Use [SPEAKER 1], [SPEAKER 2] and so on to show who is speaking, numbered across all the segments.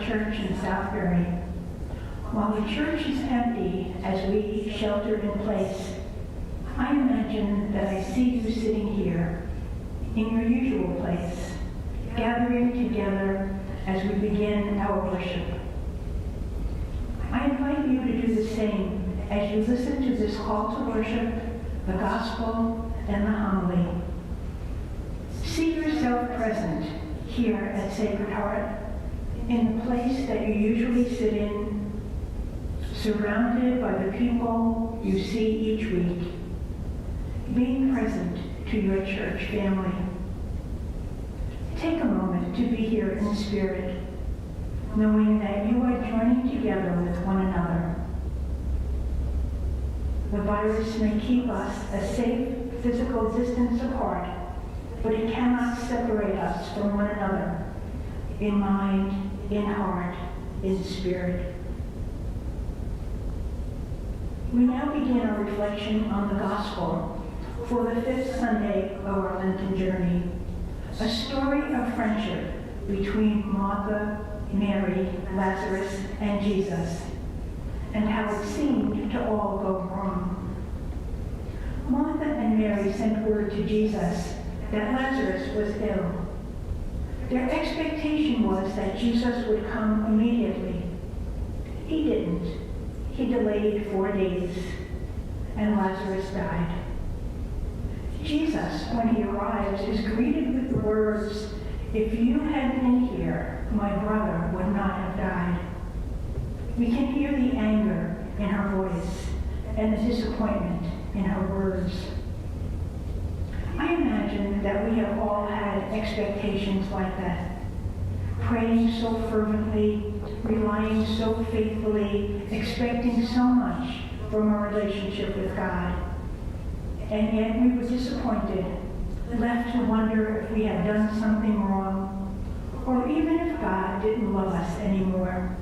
[SPEAKER 1] church in Southbury. While the church is empty as we shelter in place, I imagine that I see you sitting here in your usual place, gathering together as we begin our worship. I invite you to do the same as you listen to this call to worship, the gospel, and the homily. See yourself present here at Sacred Heart, in the place that you usually sit in, surrounded by the people you see each week, being present to your church family. Take a moment to be here in spirit, knowing that you are joining together with one another. The virus may keep us a safe physical distance apart, but it cannot separate us from one another, in mind, in heart, in spirit. We now begin our reflection on the gospel for the fifth Sunday of our Lenten journey, a story of friendship between Martha, Mary, Lazarus, and Jesus, and how it seemed to all go wrong. Martha and Mary sent word to Jesus that Lazarus was ill. Their expectation was that Jesus would come immediately. He didn't. He delayed 4 days, and Lazarus died. Jesus, when he arrives, is greeted with the words, "If you had been here, my brother would not have died." We can hear the anger in her voice and the disappointment in her words. I imagine that we have all had expectations like that, praying so fervently, relying so faithfully, expecting so much from our relationship with God. And yet we were disappointed, left to wonder if we had done something wrong, or even if God didn't love us anymore,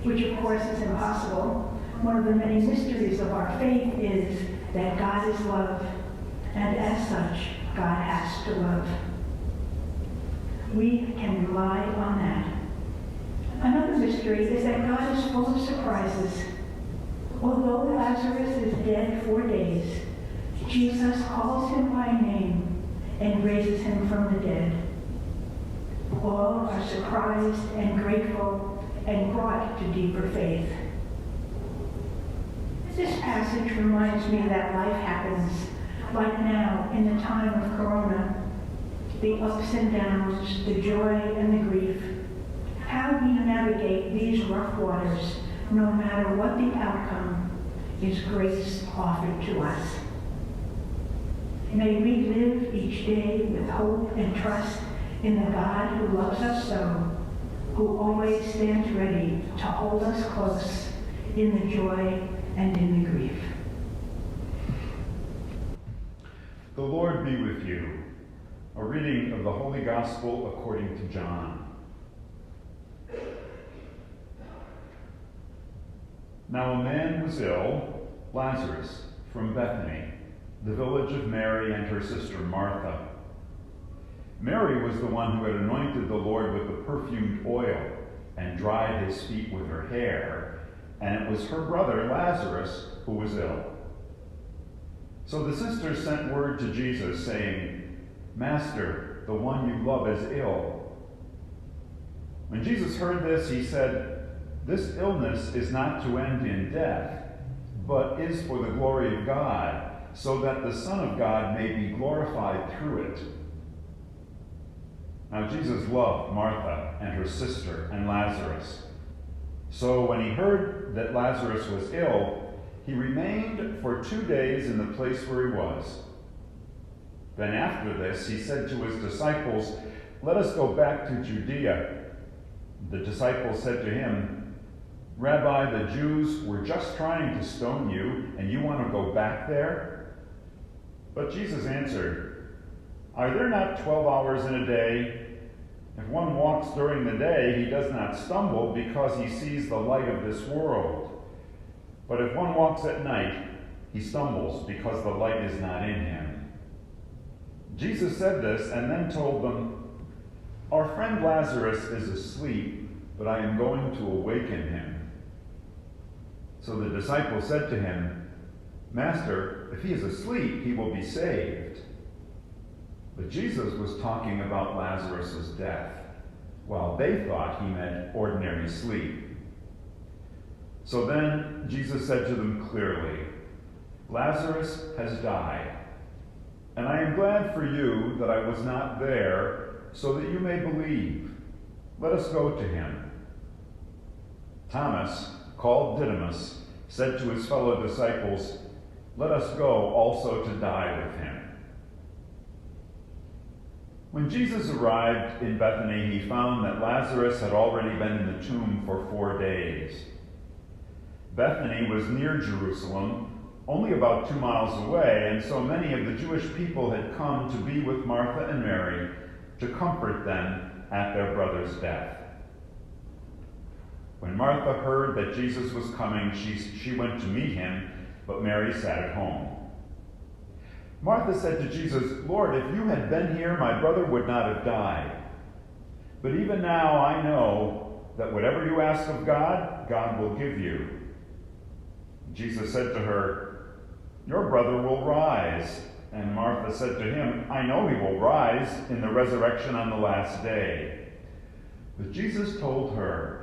[SPEAKER 1] which of course is impossible. One of the many mysteries of our faith is that God is love, and as such, God has to love. We can rely on that. Another mystery is that God is full of surprises. Although Lazarus is dead 4 days, Jesus calls him by name and raises him from the dead. All are surprised and grateful and brought to deeper faith. This passage reminds me that life happens, like now in the time of Corona, the ups and downs, the joy and the grief. How we navigate these rough waters, no matter what the outcome, is grace offered to us. May we live each day with hope and trust in the God who loves us so, who always stands ready to hold us close in the joy and in the grief.
[SPEAKER 2] The Lord be with you. A reading of the Holy Gospel according to John. Now a man was ill, Lazarus, from Bethany, the village of Mary and her sister Martha. Mary was the one who had anointed the Lord with the perfumed oil and dried his feet with her hair, and it was her brother Lazarus who was ill. So the sisters sent word to Jesus, saying, "Master, the one you love is ill." When Jesus heard this, he said, "This illness is not to end in death, but is for the glory of God, so that the Son of God may be glorified through it." Now Jesus loved Martha and her sister and Lazarus. So when he heard that Lazarus was ill, he remained for 2 days in the place where he was. Then after this, he said to his disciples, "Let us go back to Judea." The disciples said to him, "Rabbi, the Jews were just trying to stone you, and you want to go back there?" But Jesus answered, "Are there not 12 hours in a day? If one walks during the day, he does not stumble because he sees the light of this world. But if one walks at night, he stumbles because the light is not in him." Jesus said this and then told them, "Our friend Lazarus is asleep, but I am going to awaken him." So the disciples said to him, "Master, if he is asleep, he will be saved." But Jesus was talking about Lazarus' death, while they thought he meant ordinary sleep. So then Jesus said to them clearly, "Lazarus has died, and I am glad for you that I was not there, so that you may believe. Let us go to him." Thomas, called Didymus, said to his fellow disciples, "Let us go also to die with him." When Jesus arrived in Bethany, he found that Lazarus had already been in the tomb for 4 days. Bethany was near Jerusalem, only about 2 miles away, and so many of the Jewish people had come to be with Martha and Mary to comfort them at their brother's death. When Martha heard that Jesus was coming, she went to meet him, but Mary sat at home. Martha said to Jesus, "Lord, if you had been here, my brother would not have died. But even now I know that whatever you ask of God, God will give you." Jesus said to her, "Your brother will rise." And Martha said to him, "I know he will rise in the resurrection on the last day." But Jesus told her,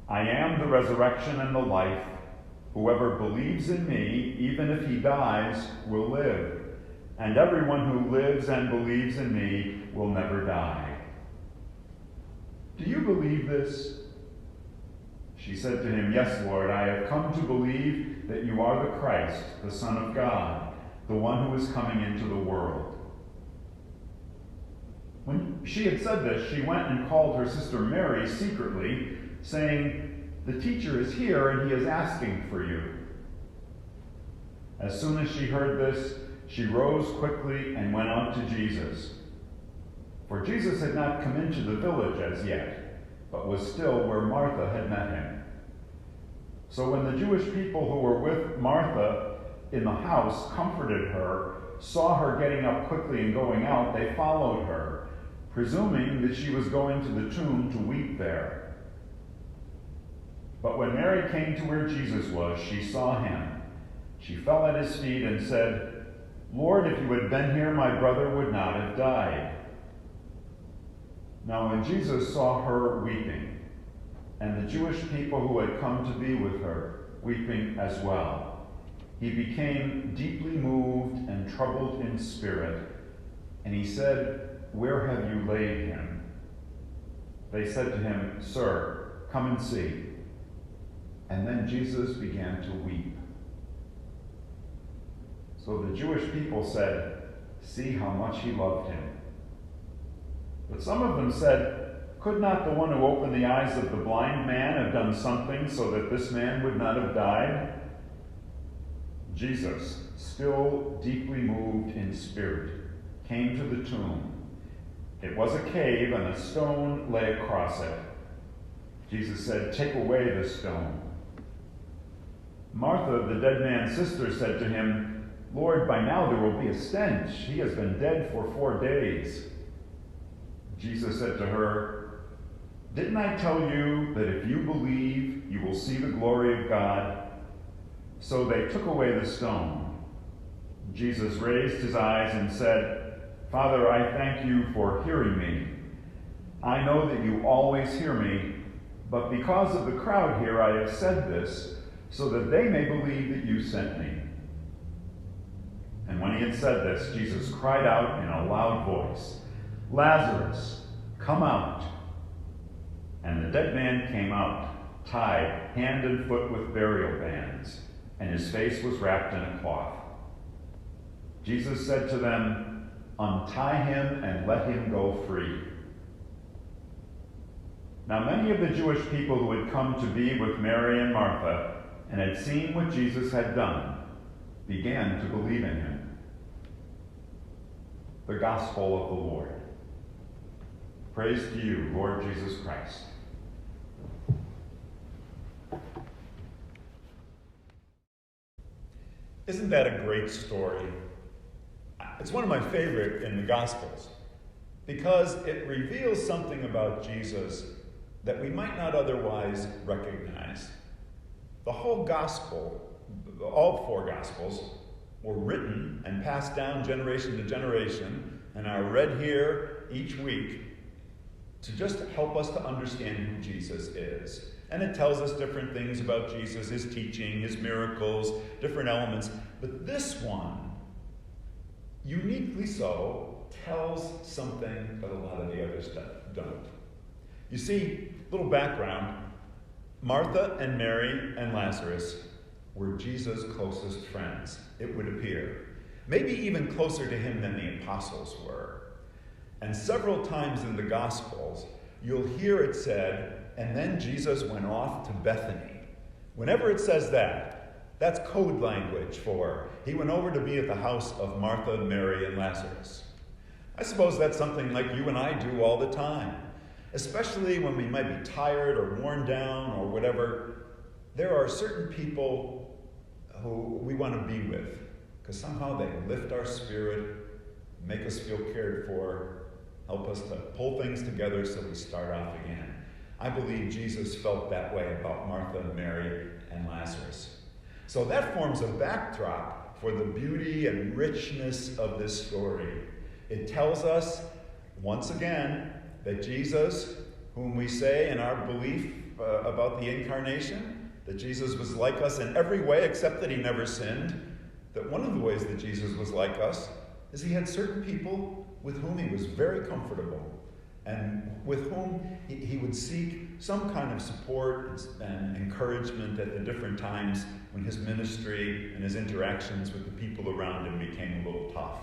[SPEAKER 2] "I am the resurrection and the life. Whoever believes in me, even if he dies, will live. And everyone who lives and believes in me will never die." "Do you believe this?" She said to him, "Yes, Lord, I have come to believe that you are the Christ, the Son of God, the one who is coming into the world." When she had said this, she went and called her sister Mary secretly, saying, "The teacher is here, and he is asking for you." As soon as she heard this, she rose quickly and went out to Jesus. For Jesus had not come into the village as yet, but was still where Martha had met him. So when the Jewish people who were with Martha in the house comforted her, saw her getting up quickly and going out, they followed her, presuming that she was going to the tomb to weep there. But when Mary came to where Jesus was, she saw him. She fell at his feet and said, "Lord, if you had been here, my brother would not have died." Now when Jesus saw her weeping, and the Jewish people who had come to be with her weeping as well, he became deeply moved and troubled in spirit, and he said, "Where have you laid him?" They said to him, "Sir, come and see." And then Jesus began to weep. So the Jewish people said, "See how much he loved him." But some of them said, "Could not the one who opened the eyes of the blind man have done something so that this man would not have died?" Jesus, still deeply moved in spirit, came to the tomb. It was a cave, and a stone lay across it. Jesus said, "Take away the stone." Martha, the dead man's sister, said to him, "Lord, by now there will be a stench. He has been dead for 4 days." Jesus said to her, "Didn't I tell you that if you believe, you will see the glory of God?" So they took away the stone. Jesus raised his eyes and said, "Father, I thank you for hearing me. I know that you always hear me, but because of the crowd here I have said this, so that they may believe that you sent me." And when he had said this, Jesus cried out in a loud voice, "Lazarus, come out." And the dead man came out, tied hand and foot with burial bands, and his face was wrapped in a cloth. Jesus said to them, "Untie him and let him go free." Now many of the Jewish people who had come to be with Mary and Martha and had seen what Jesus had done began to believe in him. The Gospel of the Lord. Praise to you, Lord Jesus Christ.
[SPEAKER 3] Isn't that a great story? It's one of my favorite in the Gospels because it reveals something about Jesus
[SPEAKER 2] that we might not otherwise recognize. The whole gospel, all four gospels, were written and passed down generation to generation and are read here each week to just help us to understand who Jesus is. And it tells us different things about Jesus, his teaching, his miracles, different elements. But this one, uniquely so, tells something that a lot of the others don't. You see, little background, Martha and Mary and Lazarus were Jesus' closest friends, it would appear. Maybe even closer to him than the apostles were. And several times in the Gospels, you'll hear it said, and then Jesus went off to Bethany. Whenever it says that, that's code language for he went over to be at the house of Martha, Mary, and Lazarus. I suppose that's something like you and I do all the time, especially when we might be tired or worn down or whatever. There are certain people who we want to be with because somehow they lift our spirit, make us feel cared for, help us to pull things together so we start off again. I believe Jesus felt that way about Martha, Mary, and Lazarus. So that forms a backdrop for the beauty and richness of this story. It tells us, once again, that Jesus, whom we say in our belief about the incarnation, that Jesus was like us in every way except that he never sinned, that one of the ways that Jesus was like us is he had certain people with whom he was very comfortable and with whom he would seek some kind of support and encouragement at the different times when his ministry and his interactions with the people around him became a little tough.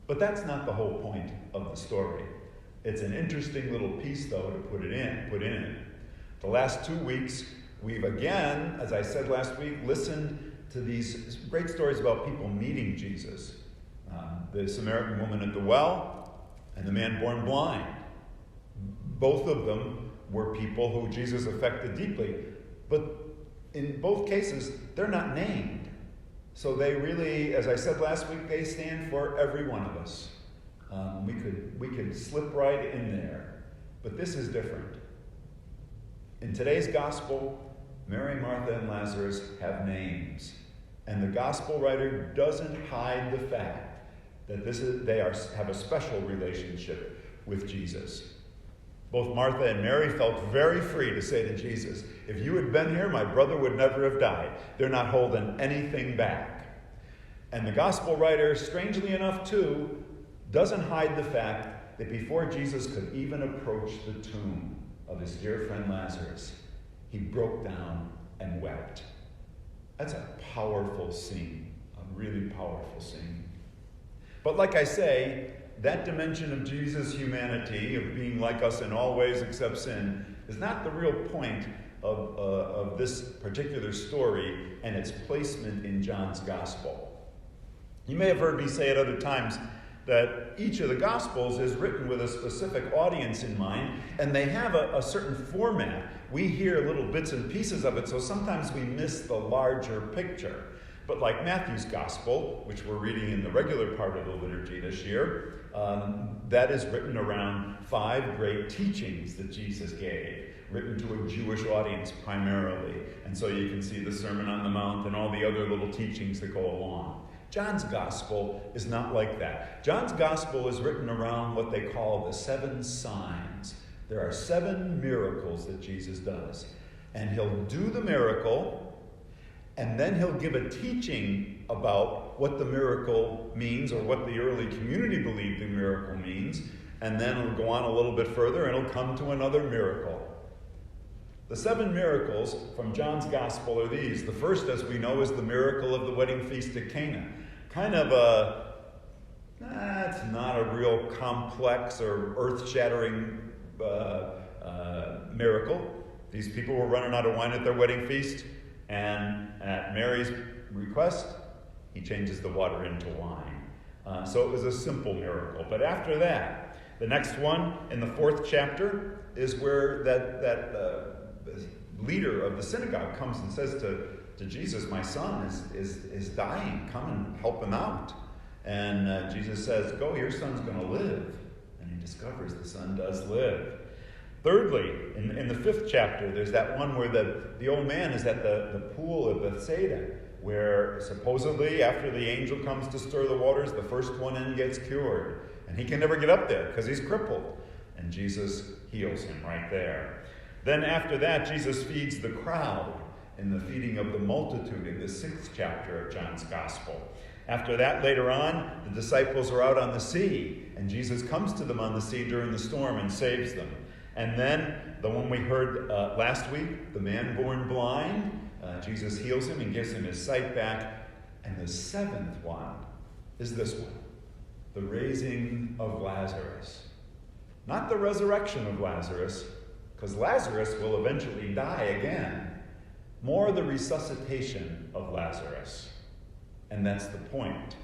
[SPEAKER 2] But that's not the whole point of the story. It's an interesting little piece, though, to put in it. The last 2 weeks, we've again, as I said last week, listened to these great stories about people meeting Jesus. The Samaritan woman at the well and the man born blind. Both of them were people who Jesus affected deeply. But in both cases, they're not named. So they really, as I said last week, they stand for every one of us. We could slip right in there. But this is different. In today's gospel, Mary, Martha, and Lazarus have names. And the gospel writer doesn't hide the fact that they have a special relationship with Jesus. Both Martha and Mary felt very free to say to Jesus, if you had been here, my brother would never have died. They're not holding anything back. And the gospel writer, strangely enough too, doesn't hide the fact that before Jesus could even approach the tomb of his dear friend Lazarus, he broke down and wept. That's a powerful scene, a really powerful scene. But like I say, that dimension of Jesus' humanity, of being like us in all ways except sin, is not the real point of this particular story and its placement in John's gospel. You may have heard me say at other times that each of the Gospels is written with a specific audience in mind, and they have a certain format. We hear little bits and pieces of it, so sometimes we miss the larger picture. But like Matthew's Gospel, which we're reading in the regular part of the liturgy this year, that is written around 5 great teachings that Jesus gave, written to a Jewish audience primarily. And so you can see the Sermon on the Mount and all the other little teachings that go along. John's Gospel is not like that. John's Gospel is written around what they call the 7 signs. There are 7 miracles that Jesus does. And he'll do the miracle, and then he'll give a teaching about what the miracle means or what the early community believed the miracle means. And then it'll go on a little bit further and it'll come to another miracle. The 7 miracles from John's Gospel are these. The first, as we know, is the miracle of the wedding feast at Cana. Kind of it's not a real complex or earth-shattering miracle. These people were running out of wine at their wedding feast, and at Mary's request, he changes the water into wine. So it was a simple miracle. But after that, the next one in the 4th chapter is where that leader of the synagogue comes and says to Jesus, my son is dying. Come and help him out. And Jesus says, go, your son's going to live. And he discovers the son does live. Thirdly, in the 5th chapter, there's that one where the old man is at the pool of Bethsaida, where supposedly after the angel comes to stir the waters, the first one in gets cured. And he can never get up there because he's crippled. And Jesus heals him right there. Then after that, Jesus feeds the crowd in the feeding of the multitude in the 6th chapter of John's Gospel. After that, later on, the disciples are out on the sea, and Jesus comes to them on the sea during the storm and saves them. And then the one we heard last week, the man born blind, Jesus heals him and gives him his sight back. And the 7th one is this one, the raising of Lazarus. Not the resurrection of Lazarus, because Lazarus will eventually die again. More the resuscitation of Lazarus. And that's the point.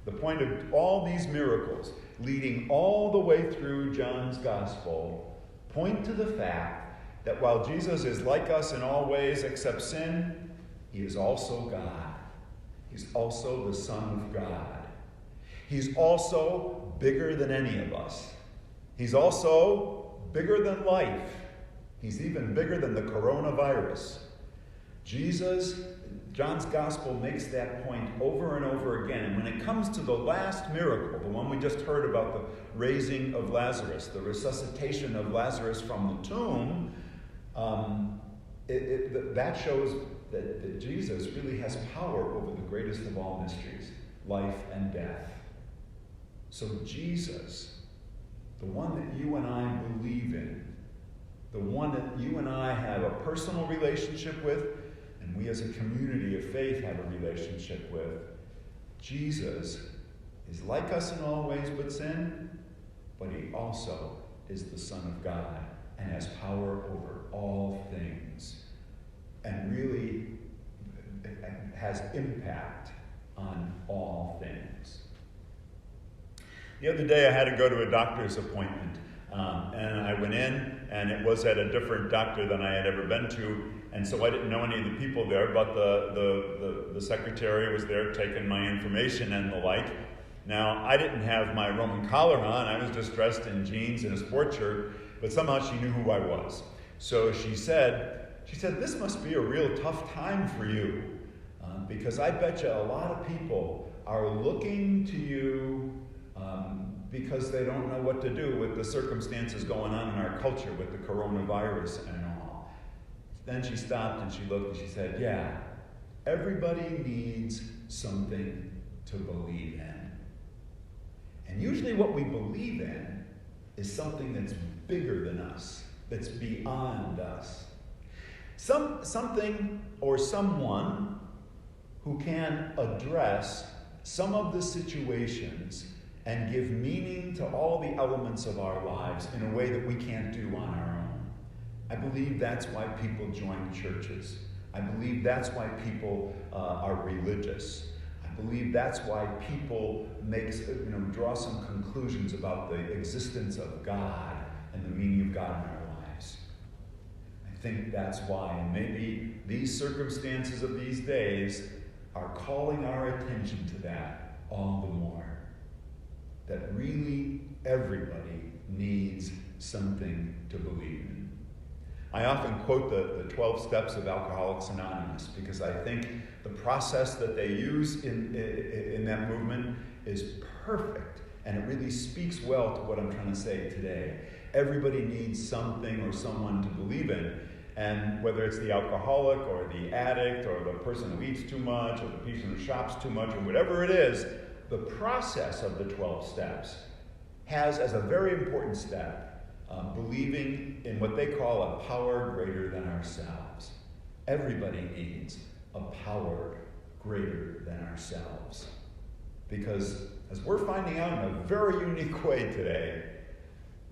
[SPEAKER 2] The point of all these miracles, leading all the way through John's Gospel, point to the fact that while Jesus is like us in all ways except sin, he is also God. He's also the Son of God. He's also bigger than any of us. He's also bigger than life. He's even bigger than the coronavirus. Jesus, John's Gospel makes that point over and over again. And when it comes to the last miracle, the one we just heard about, the raising of Lazarus, the resuscitation of Lazarus from the tomb, that shows that Jesus really has power over the greatest of all mysteries, life and death. So Jesus, the one that you and I believe in, the one that you and I have a personal relationship with, and we as a community of faith have a relationship with, Jesus is like us in all ways but sin, but he also is the Son of God and has power over all things and really has impact on all things. The other day I had to go to a doctor's appointment, and I went in, and it was at a different doctor than I had ever been to, and so I didn't know any of the people there, but the secretary was there taking my information and the like. Now, I didn't have my Roman collar on. I was just dressed in jeans and a sport shirt, but somehow she knew who I was. So she said, this must be a real tough time for you, because I bet you a lot of people are looking to you because they don't know what to do with the circumstances going on in our culture with the coronavirus and all. Then she stopped and she looked and she said, yeah, everybody needs something to believe in. And usually what we believe in is something that's bigger than us, that's beyond us. Something or someone who can address some of the situations and give meaning to all the elements of our lives in a way that we can't do on our own. I believe that's why people join churches. I believe that's why people are religious. I believe that's why people draw some conclusions about the existence of God and the meaning of God in our lives. I think that's why, and maybe these circumstances of these days are calling our attention to that all the more. That really everybody needs something to believe in. I often quote the 12 steps of Alcoholics Anonymous because I think the process that they use in that movement is perfect, and it really speaks well to what I'm trying to say today. Everybody needs something or someone to believe in, and whether it's the alcoholic or the addict or the person who eats too much or the person who shops too much or whatever it is, the process of the 12 steps has as a very important step believing in what they call a power greater than ourselves. Everybody needs a power greater than ourselves. Because as we're finding out in a very unique way today,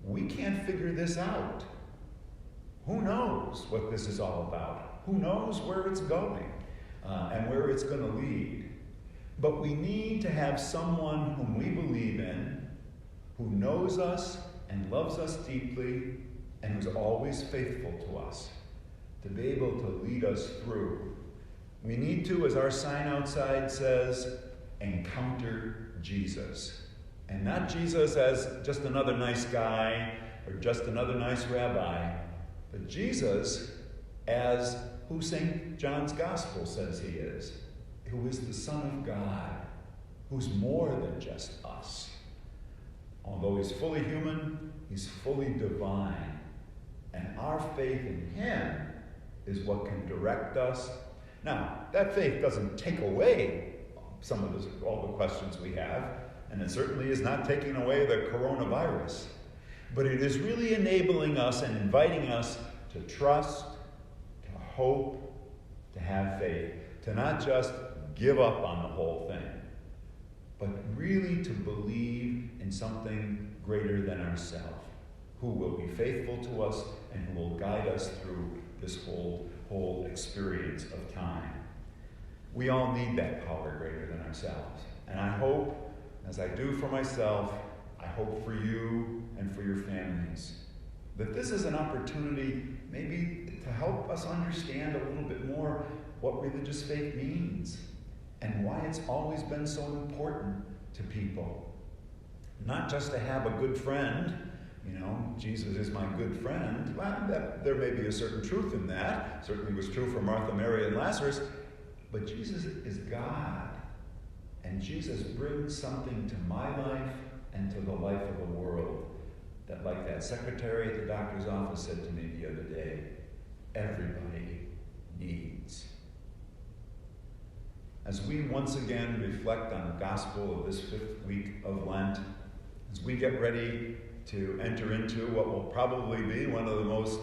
[SPEAKER 2] we can't figure this out. Who knows what this is all about? Who knows where it's going and where it's going to lead? But we need to have someone whom we believe in, who knows us and loves us deeply, and who's always faithful to us, to be able to lead us through. We need to, as our sign outside says, encounter Jesus. And not Jesus as just another nice guy,
[SPEAKER 4] or just another nice rabbi, but Jesus as who St. John's Gospel says he is, who is the Son of God, who's more than just us. Although he's fully human, he's fully divine. And our faith in him is what can direct us. Now, that faith doesn't take away all the questions we have, and it certainly is not taking away the coronavirus. But it is really enabling us and inviting us to trust, to hope, to have faith, to not just give up on the whole thing, but really to believe in something greater than ourselves, who will be faithful to us and who will guide us through this whole experience of time. We all need that power greater than ourselves. And I hope, as I do for myself, I hope for you and for your families, that this is an opportunity maybe to help us understand a little bit more what religious faith means and why it's always been so important to people. Not just to have a good friend, Jesus is my good friend. Well, there may be a certain truth in that. Certainly was true for Martha, Mary, and Lazarus. But Jesus is God. And Jesus brings something to my life and to the life of the world that, like that secretary at the doctor's office said to me the other day, everybody needs. As we once again reflect on the gospel of this 5th week of Lent, as we get ready to enter into what will probably be one of the most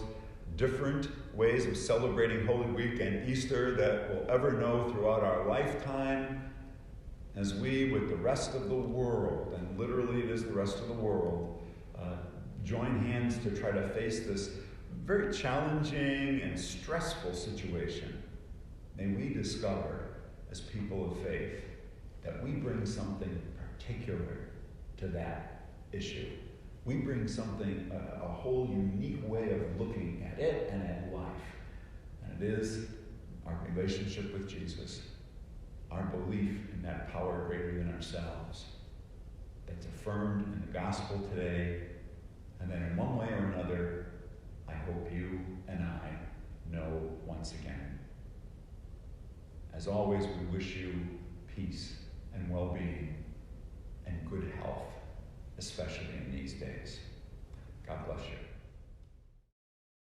[SPEAKER 4] different ways of celebrating Holy Week and Easter that we'll ever know throughout our lifetime, as we, with the rest of the world, and literally it is the rest of the world, join hands to try to face this very challenging and stressful situation, may we discover, as people of faith, that we bring something particular to that issue. We bring something, a whole unique way of looking at it and at life. And it is our relationship with Jesus, our belief in that power greater than ourselves, that's affirmed in the gospel today. And then in one way or another, I hope you and I know once again. As always, we wish you peace and well-being and good health, especially in these days. God bless you.